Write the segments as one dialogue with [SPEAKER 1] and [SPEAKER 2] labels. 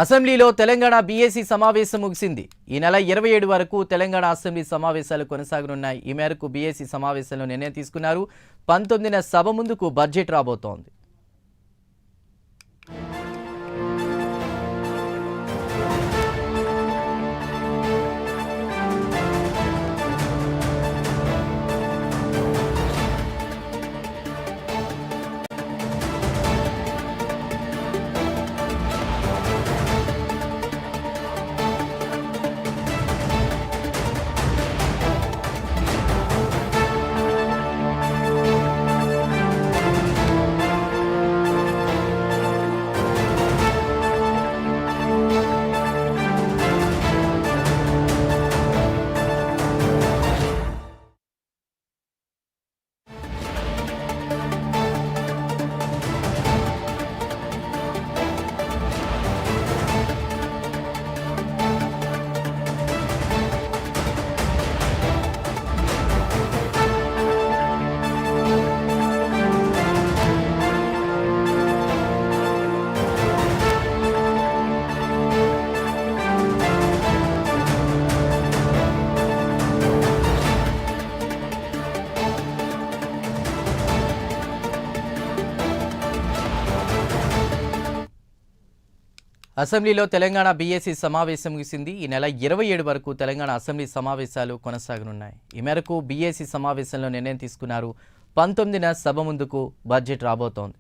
[SPEAKER 1] అసెంబ్లీలో తెలంగాణ బీఏసీ సమావేశం ముగిసింది. ఈ నెల 27 వరకు తెలంగాణ అసెంబ్లీ సమావేశాలు కొనసాగనున్నాయి. ఈ మేరకు బీఏసీ సమావేశంలో నిర్ణయం తీసుకున్నారు. 19న సభ ముందుకు బడ్జెట్ రాబోతోంది. అసెంబ్లీలో తెలంగాణ బీఏసీ సమావేశం ముగిసింది. ఈ నెల 27 వరకు తెలంగాణ అసెంబ్లీ సమావేశాలు కొనసాగనున్నాయి. ఈ మేరకు బీఏసీ సమావేశంలో నిర్ణయం తీసుకున్నారు. 19న సభ ముందుకు బడ్జెట్ రాబోతోంది.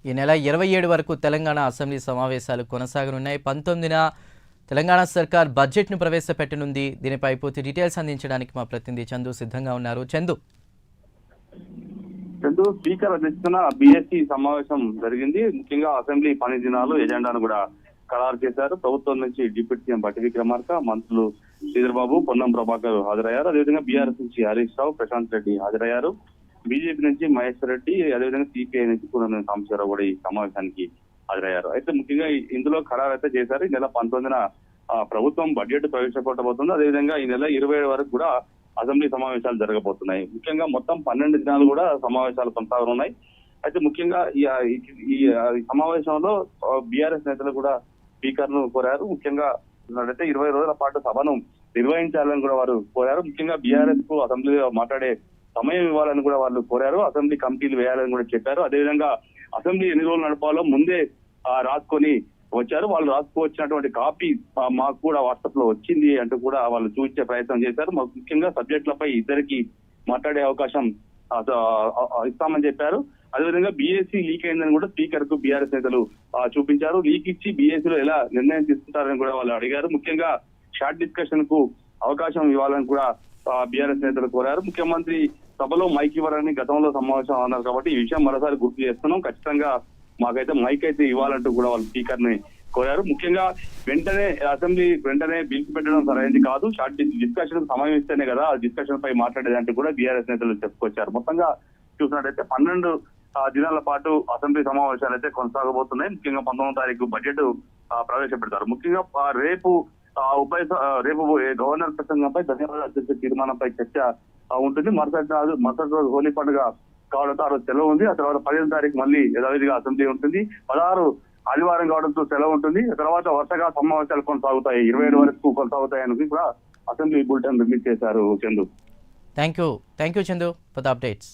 [SPEAKER 1] ఈ నెల 27 వరకు తెలంగాణ అసెంబ్లీ సమావేశాలు కొనసాగనున్నాయి. 19న తెలంగాణ సర్కార్ బడ్జెట్ను ప్రవేశపెట్టనుంది. దీనిపై పూర్తి డీటెయిల్స్ అందించడానికి మా ప్రతినిధి చందు సిద్ధంగా ఉన్నారు. చందు,
[SPEAKER 2] స్పీకర్ అధ్యక్షతన బీఎస్సీ సమావేశం జరిగింది. ముఖ్యంగా అసెంబ్లీ పని దినాలు ఎజెండాను కూడా ఖరారు చేశారు. ప్రభుత్వం నుంచి డిప్యూటీ సీఎం బట్టి విక్రమార్క, మంత్రులు శ్రీధర్ బాబు, పొన్నం ప్రభాకర్ హాజరయ్యారు. అదేవిధంగా బీఆర్ఎస్ నుంచి హరీష్ రావు, ప్రశాంత్ రెడ్డి హాజరయ్యారు. బీజేపీ నుంచి మహేశ్వర్ రెడ్డి, అదేవిధంగా సిపిఐ నుంచి కూడా సాంబశివరావు కూడా ఈ సమావేశానికి హాజరయ్యారు. అయితే ముఖ్యంగా ఇందులో ఖరారు అయితే చేశారు. ఈ నెల 19న ప్రభుత్వం బడ్జెట్ ప్రవేశపెట్టబోతుంది. అదేవిధంగా ఈ నెల 27 వరకు కూడా అసెంబ్లీ సమావేశాలు జరగబోతున్నాయి. ముఖ్యంగా మొత్తం 12 దినాలు కూడా సమావేశాలు కొనసాగనున్నాయి. అయితే ముఖ్యంగా ఈ సమావేశంలో బీఆర్ఎస్ నేతలు కూడా స్పీకర్ ను కోరారు. ముఖ్యంగా అయితే 20 రోజుల పాటు సభను నిర్వహించాలని కూడా వారు కోరారు. ముఖ్యంగా బీఆర్ఎస్ కు అసెంబ్లీలో మాట్లాడే సమయం ఇవ్వాలని కూడా వాళ్ళు కోరారు. అసెంబ్లీ కమిటీలు వేయాలని కూడా చెప్పారు. అదేవిధంగా అసెంబ్లీ ఎన్ని రోజులు నడపాలో ముందే రాసుకొని వచ్చారు. వాళ్ళు రాసుకొచ్చినటువంటి కాపీ మాకు కూడా వాట్సాప్ లో వచ్చింది అంటూ కూడా వాళ్ళు చూపించే ప్రయత్నం చేశారు. ముఖ్యంగా సబ్జెక్టులపై ఇద్దరికి మాట్లాడే అవకాశం ఇస్తామని చెప్పారు. అదేవిధంగా బీఎస్సీ లీక్ అయిందని కూడా స్పీకర్ కు బీఆర్ఎస్ నేతలు చూపించారు. లీక్ ఇచ్చి బీఎస్సీలో ఎలా నిర్ణయం తీసుకుంటారని కూడా వాళ్ళు అడిగారు. ముఖ్యంగా షార్ట్ డిస్కషన్ కు అవకాశం ఇవ్వాలని కూడా బీఆర్ఎస్ నేతలు కోరారు. ముఖ్యమంత్రి సభలో మైక్ ఇవ్వాలని గతంలో సమావేశం అన్నారు కాబట్టి ఈ విషయం మరోసారి గుర్తు చేస్తున్నాం. ఖచ్చితంగా మాకైతే మైక్ అయితే ఇవ్వాలంటూ కూడా వాళ్ళు స్పీకర్ ని కోరారు. ముఖ్యంగా అసెంబ్లీ వెంటనే బిల్లు పెట్టడం సరైనది కాదు, షార్ట్ డిస్కషన్ సమయం ఇస్తేనే కదా ఆ డిస్కషన్ పై మాట్లాడేదంటూ కూడా బీఆర్ఎస్ నేతలు చెప్పుకొచ్చారు. మొత్తంగా చూసినట్టయితే 12 దినాల పాటు అసెంబ్లీ సమావేశాలు అయితే కొనసాగబోతున్నాయి. ముఖ్యంగా 19వ తారీఖు బడ్జెట్ ప్రవేశపెడతారు. ముఖ్యంగా రేపు గవర్నర్ ప్రసంగంపై ధన్యవాదాలు అధ్యక్ష తీర్మానంపై చర్చ ఉంటుంది. మరుసటి రోజు హోలీ పండుగ కావడంతో ఆ రోజు సెలవు ఉంది. ఆ తర్వాత 15వ తారీఖు మళ్ళీ యథావిధిగా అసెంబ్లీ ఉంటుంది. 16 ఆదివారం కావడంతో సెలవు ఉంటుంది. తర్వాత వరుసగా సమావేశాలు కొనసాగుతాయి, 27 వరకు కొనసాగుతాయని కూడా అసెంబ్లీ బులెటిన్ రిలీజ్ చేశారు. Chandu,
[SPEAKER 1] thank you Chandu for the updates.